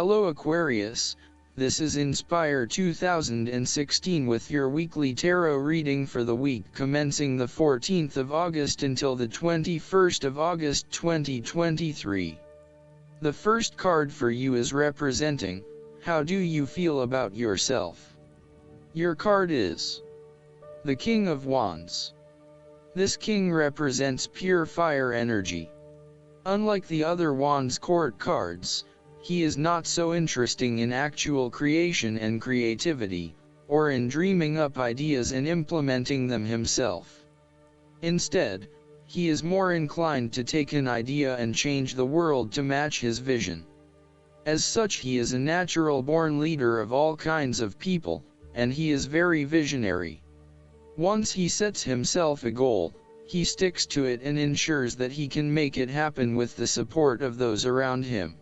Hello Aquarius, this is Inspire 2016 with your weekly tarot reading for the week commencing the 14th of August until the 21st of August 2023. The first card for you is representing, how do you feel about yourself? Your card is the King of Wands. This king represents pure fire energy. Unlike the other Wands court cards, he is not so interesting in actual creation and creativity, or in dreaming up ideas and implementing them himself. Instead, he is more inclined to take an idea and change the world to match his vision. As such, he is a natural-born leader of all kinds of people, and he is very visionary. Once he sets himself a goal, he sticks to it and ensures that he can make it happen with the support of those around him.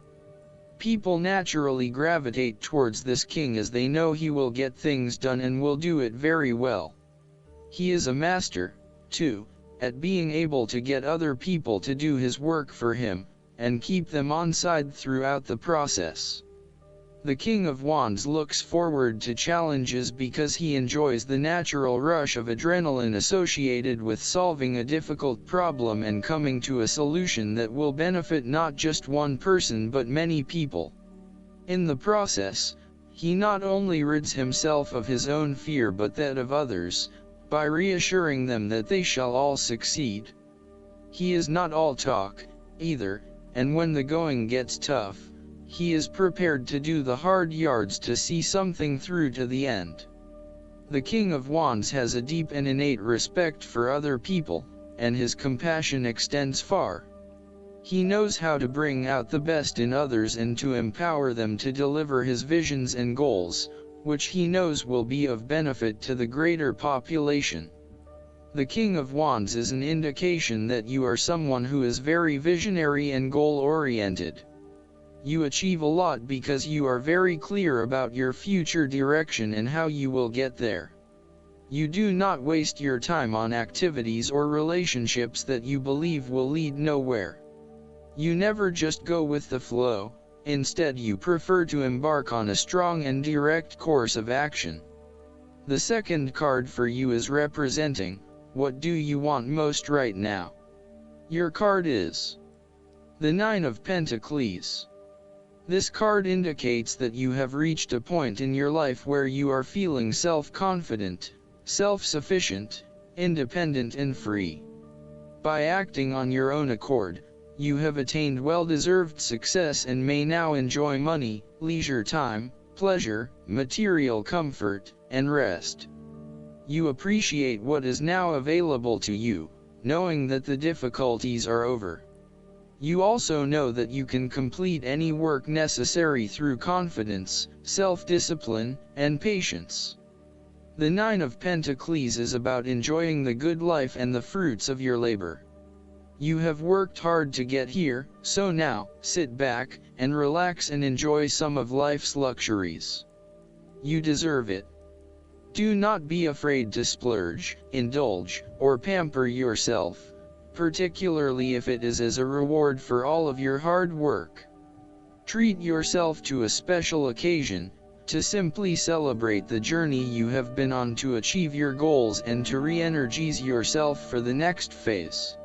People naturally gravitate towards this king as they know he will get things done and will do it very well. He is a master, too, at being able to get other people to do his work for him, and keep them on side throughout the process. The King of Wands looks forward to challenges because he enjoys the natural rush of adrenaline associated with solving a difficult problem and coming to a solution that will benefit not just one person but many people. In the process, he not only rids himself of his own fear but that of others, by reassuring them that they shall all succeed. He is not all talk, either, and when the going gets tough, he is prepared to do the hard yards to see something through to the end. The King of Wands has a deep and innate respect for other people, and his compassion extends far. He knows how to bring out the best in others and to empower them to deliver his visions and goals, which he knows will be of benefit to the greater population. The King of Wands is an indication that you are someone who is very visionary and goal-oriented. You achieve a lot because you are very clear about your future direction and how you will get there. You do not waste your time on activities or relationships that you believe will lead nowhere. You never just go with the flow, instead you prefer to embark on a strong and direct course of action. The second card for you is representing, what do you want most right now? Your card is the Nine of Pentacles. This card indicates that you have reached a point in your life where you are feeling self-confident, self-sufficient, independent and free. By acting on your own accord, you have attained well-deserved success and may now enjoy money, leisure time, pleasure, material comfort, and rest. You appreciate what is now available to you, knowing that the difficulties are over. You also know that you can complete any work necessary through confidence, self-discipline, and patience. The Nine of Pentacles is about enjoying the good life and the fruits of your labor. You have worked hard to get here, so now, sit back, and relax and enjoy some of life's luxuries. You deserve it. Do not be afraid to splurge, indulge, or pamper yourself, particularly if it is as a reward for all of your hard work. Treat yourself to a special occasion, to simply celebrate the journey you have been on to achieve your goals and to re-energize yourself for the next phase.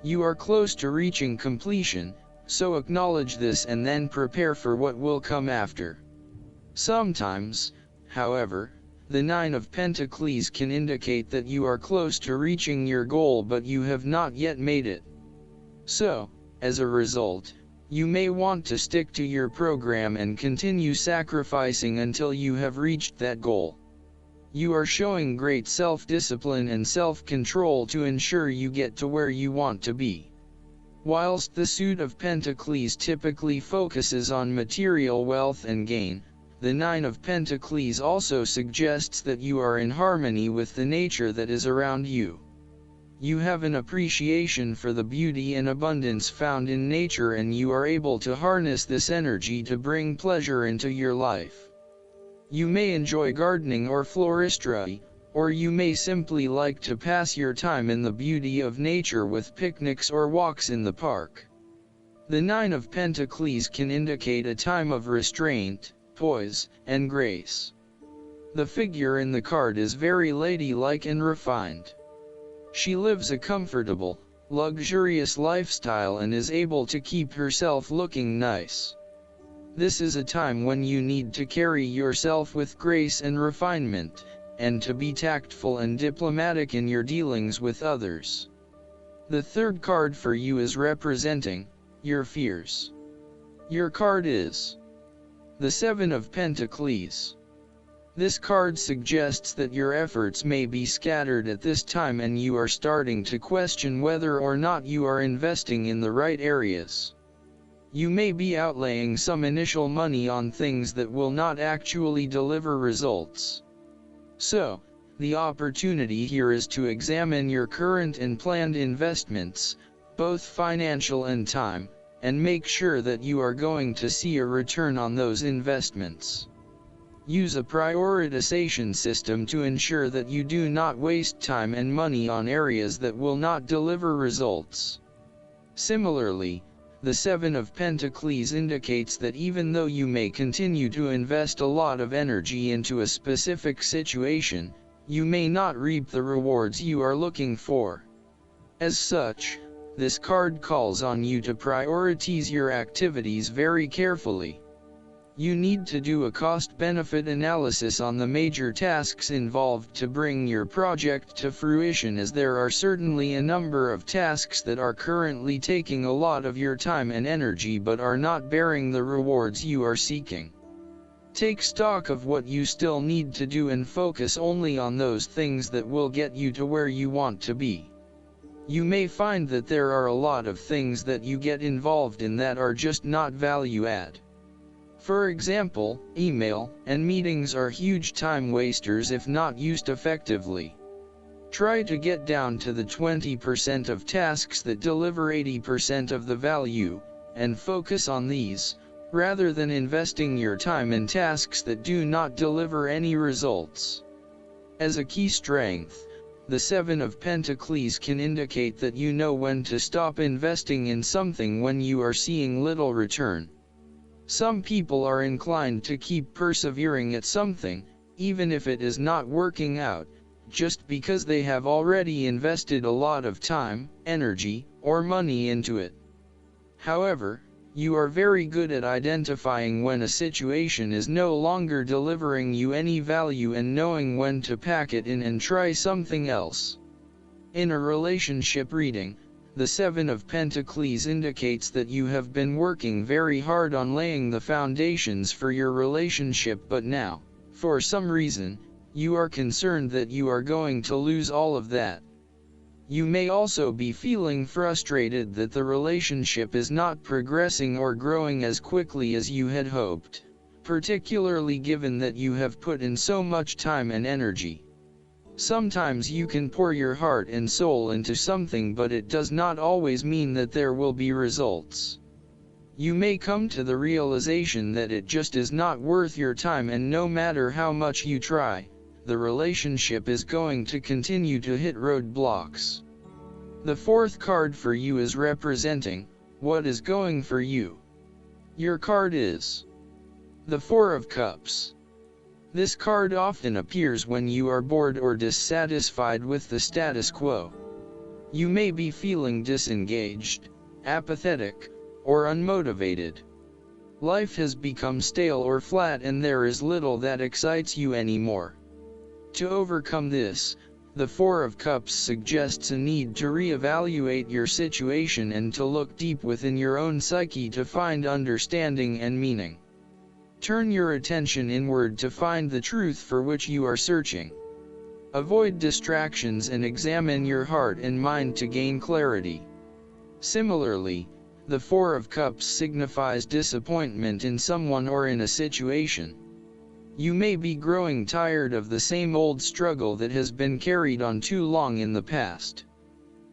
You are close to reaching completion, so acknowledge this and then prepare for what will come after. Sometimes, however, the Nine of Pentacles can indicate that you are close to reaching your goal but you have not yet made it. So, as a result, you may want to stick to your program and continue sacrificing until you have reached that goal. You are showing great self-discipline and self-control to ensure you get to where you want to be. Whilst the Suit of Pentacles typically focuses on material wealth and gain, the Nine of Pentacles also suggests that you are in harmony with the nature that is around you. You have an appreciation for the beauty and abundance found in nature and you are able to harness this energy to bring pleasure into your life. You may enjoy gardening or floristry, or you may simply like to pass your time in the beauty of nature with picnics or walks in the park. The Nine of Pentacles can indicate a time of restraint, poise, and grace. The figure in the card is very ladylike and refined. She lives a comfortable, luxurious lifestyle and is able to keep herself looking nice. This is a time when you need to carry yourself with grace and refinement, and to be tactful and diplomatic in your dealings with others. The third card for you is representing your fears. Your card is the Seven of Pentacles. This card suggests that your efforts may be scattered at this time and you are starting to question whether or not you are investing in the right areas. You may be outlaying some initial money on things that will not actually deliver results. So, the opportunity here is to examine your current and planned investments, both financial and time, and make sure that you are going to see a return on those investments. Use a prioritization system to ensure that you do not waste time and money on areas that will not deliver results. Similarly, the Seven of Pentacles indicates that even though you may continue to invest a lot of energy into a specific situation, you may not reap the rewards you are looking for. As such, this card calls on you to prioritize your activities very carefully. You need to do a cost-benefit analysis on the major tasks involved to bring your project to fruition, as there are certainly a number of tasks that are currently taking a lot of your time and energy but are not bearing the rewards you are seeking. Take stock of what you still need to do and focus only on those things that will get you to where you want to be. You may find that there are a lot of things that you get involved in that are just not value add. For example, email and meetings are huge time wasters if not used effectively. Try to get down to the 20% of tasks that deliver 80% of the value, and focus on these, rather than investing your time in tasks that do not deliver any results. As a key strength, the Seven of Pentacles can indicate that you know when to stop investing in something when you are seeing little return. Some people are inclined to keep persevering at something, even if it is not working out, just because they have already invested a lot of time, energy, or money into it. However, you are very good at identifying when a situation is no longer delivering you any value and knowing when to pack it in and try something else. In a relationship reading, the Seven of Pentacles indicates that you have been working very hard on laying the foundations for your relationship, but now, for some reason, you are concerned that you are going to lose all of that. You may also be feeling frustrated that the relationship is not progressing or growing as quickly as you had hoped, particularly given that you have put in so much time and energy. Sometimes you can pour your heart and soul into something, but it does not always mean that there will be results. You may come to the realization that it just is not worth your time, and no matter how much you try, the relationship is going to continue to hit roadblocks. The fourth card for you is representing what is going for you. Your card is the Four of Cups. This card often appears when you are bored or dissatisfied with the status quo. You may be feeling disengaged, apathetic, or unmotivated. Life has become stale or flat and there is little that excites you anymore. To overcome this, the Four of Cups suggests a need to reevaluate your situation and to look deep within your own psyche to find understanding and meaning. Turn your attention inward to find the truth for which you are searching. Avoid distractions and examine your heart and mind to gain clarity. Similarly, the Four of Cups signifies disappointment in someone or in a situation. You may be growing tired of the same old struggle that has been carried on too long in the past.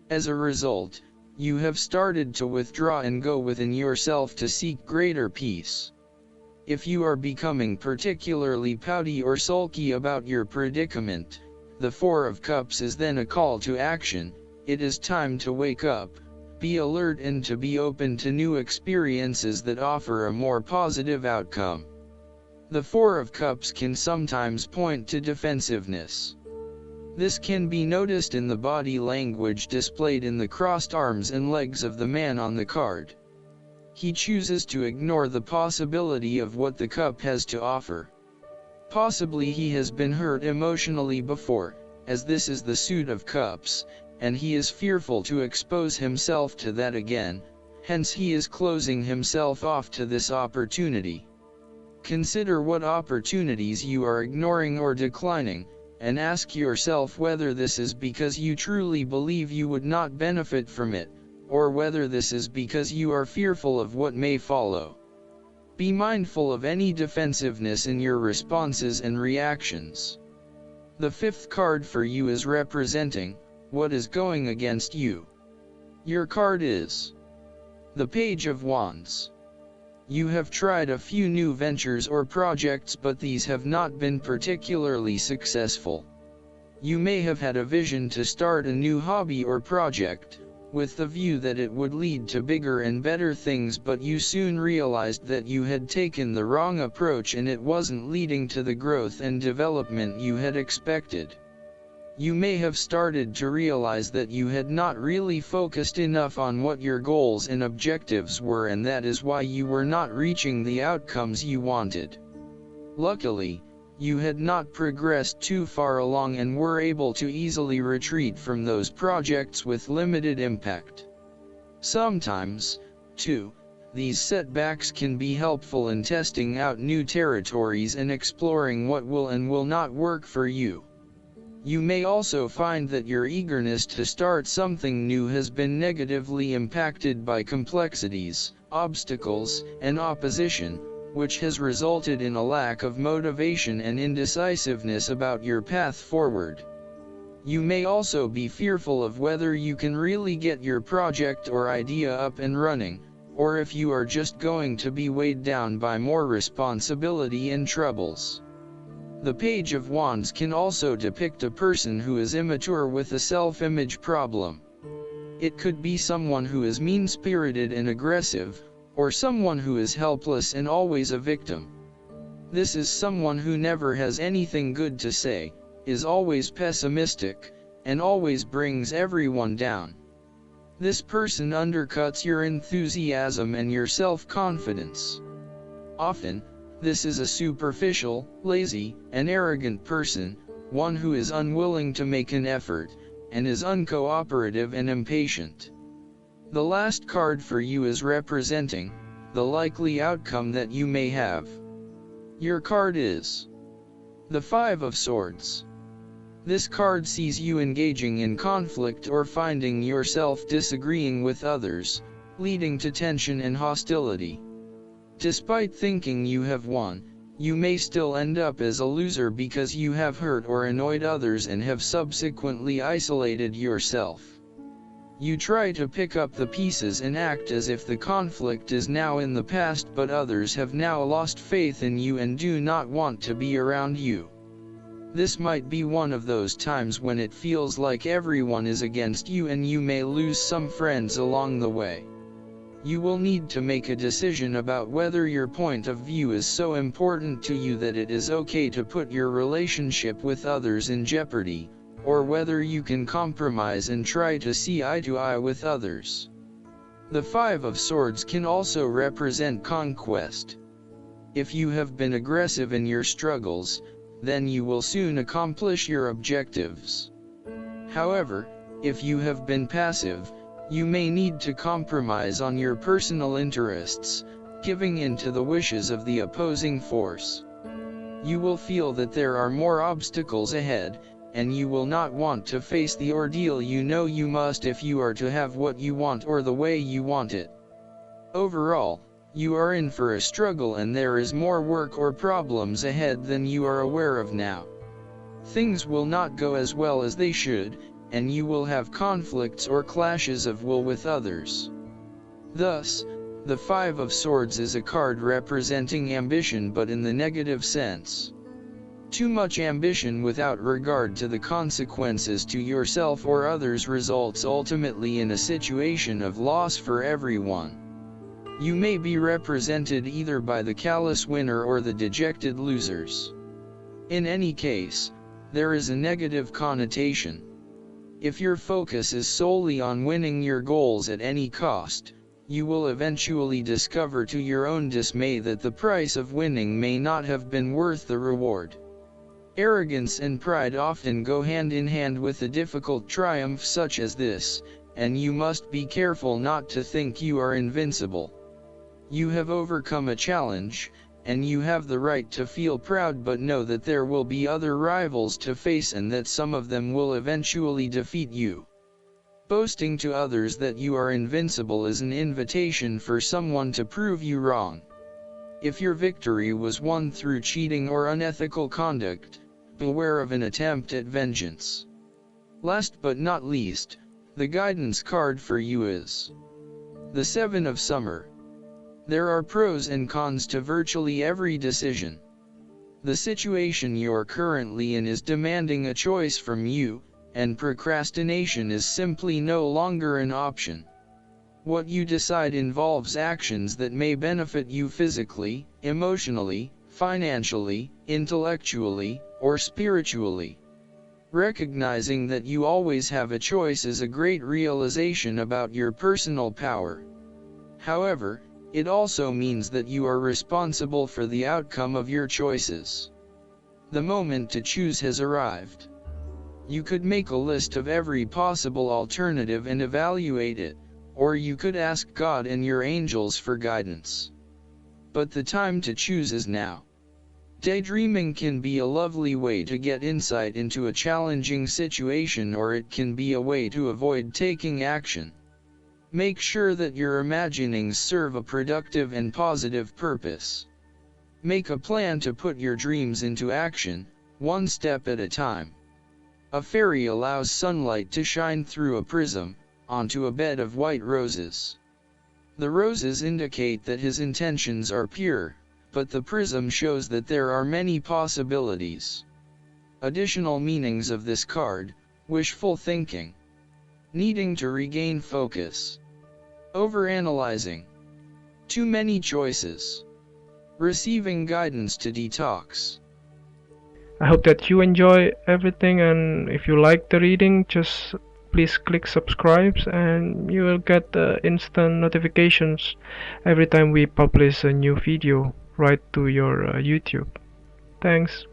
As a result, you have started to withdraw and go within yourself to seek greater peace. If you are becoming particularly pouty or sulky about your predicament, the Four of Cups is then a call to action. It is time to wake up, be alert and to be open to new experiences that offer a more positive outcome. The Four of Cups can sometimes point to defensiveness. This can be noticed in the body language displayed in the crossed arms and legs of the man on the card. He chooses to ignore the possibility of what the cup has to offer. Possibly he has been hurt emotionally before, as this is the Suit of Cups, and he is fearful to expose himself to that again, hence he is closing himself off to this opportunity. Consider what opportunities you are ignoring or declining, and ask yourself whether this is because you truly believe you would not benefit from it, or whether this is because you are fearful of what may follow. Be mindful of any defensiveness in your responses and reactions. The fifth card for you is representing what is going against you. Your card is the Page of Wands. You have tried a few new ventures or projects, but these have not been particularly successful. You may have had a vision to start a new hobby or project, with the view that it would lead to bigger and better things, but you soon realized that you had taken the wrong approach and it wasn't leading to the growth and development you had expected. You may have started to realize that you had not really focused enough on what your goals and objectives were, and that is why you were not reaching the outcomes you wanted. Luckily, you had not progressed too far along and were able to easily retreat from those projects with limited impact. Sometimes, too, these setbacks can be helpful in testing out new territories and exploring what will and will not work for you. You may also find that your eagerness to start something new has been negatively impacted by complexities, obstacles, and opposition, which has resulted in a lack of motivation and indecisiveness about your path forward. You may also be fearful of whether you can really get your project or idea up and running, or if you are just going to be weighed down by more responsibility and troubles. The Page of Wands can also depict a person who is immature with a self-image problem. It could be someone who is mean-spirited and aggressive, or someone who is helpless and always a victim. This is someone who never has anything good to say, is always pessimistic, and always brings everyone down. This person undercuts your enthusiasm and your self-confidence. Often, this is a superficial, lazy, and arrogant person, one who is unwilling to make an effort, and is uncooperative and impatient. The last card for you is representing the likely outcome that you may have. Your card is the Five of Swords. This card sees you engaging in conflict or finding yourself disagreeing with others, leading to tension and hostility. Despite thinking you have won, you may still end up as a loser because you have hurt or annoyed others and have subsequently isolated yourself. You try to pick up the pieces and act as if the conflict is now in the past, but others have now lost faith in you and do not want to be around you. This might be one of those times when it feels like everyone is against you and you may lose some friends along the way. You will need to make a decision about whether your point of view is so important to you that it is okay to put your relationship with others in jeopardy, or whether you can compromise and try to see eye to eye with others. The Five of Swords can also represent conquest. If you have been aggressive in your struggles, then you will soon accomplish your objectives. However, if you have been passive, you may need to compromise on your personal interests, giving in to the wishes of the opposing force. You will feel that there are more obstacles ahead, and you will not want to face the ordeal you know you must if you are to have what you want or the way you want it. Overall, you are in for a struggle and there is more work or problems ahead than you are aware of now. Things will not go as well as they should, and you will have conflicts or clashes of will with others. Thus, the Five of Swords is a card representing ambition but in the negative sense. Too much ambition without regard to the consequences to yourself or others results ultimately in a situation of loss for everyone. You may be represented either by the callous winner or the dejected losers. In any case, there is a negative connotation. If your focus is solely on winning your goals at any cost, you will eventually discover to your own dismay that the price of winning may not have been worth the reward. Arrogance and pride often go hand in hand with a difficult triumph such as this, and you must be careful not to think you are invincible. You have overcome a challenge, and you have the right to feel proud, but know that there will be other rivals to face and that some of them will eventually defeat you. Boasting to others that you are invincible is an invitation for someone to prove you wrong. If your victory was won through cheating or unethical conduct, beware of an attempt at vengeance. Last but not least, the guidance card for you is the Seven of Summer. There are pros and cons to virtually every decision. The situation you're currently in is demanding a choice from you, and procrastination is simply no longer an option. What you decide involves actions that may benefit you physically, emotionally, financially, intellectually, or spiritually. Recognizing that you always have a choice is a great realization about your personal power. However, it also means that you are responsible for the outcome of your choices. The moment to choose has arrived. You could make a list of every possible alternative and evaluate it, or you could ask God and your angels for guidance. But the time to choose is now. Daydreaming can be a lovely way to get insight into a challenging situation, or it can be a way to avoid taking action. Make sure that your imaginings serve a productive and positive purpose. Make a plan to put your dreams into action, one step at a time. A fairy allows sunlight to shine through a prism, onto a bed of white roses. The roses indicate that his intentions are pure, but the prism shows that there are many possibilities. Additional meanings of this card: wishful thinking, needing to regain focus, overanalyzing, too many choices, receiving guidance to detox. I hope that you enjoy everything, and if you like the reading, just please click subscribe and you will get instant notifications every time we publish a new video right to your YouTube. Thanks.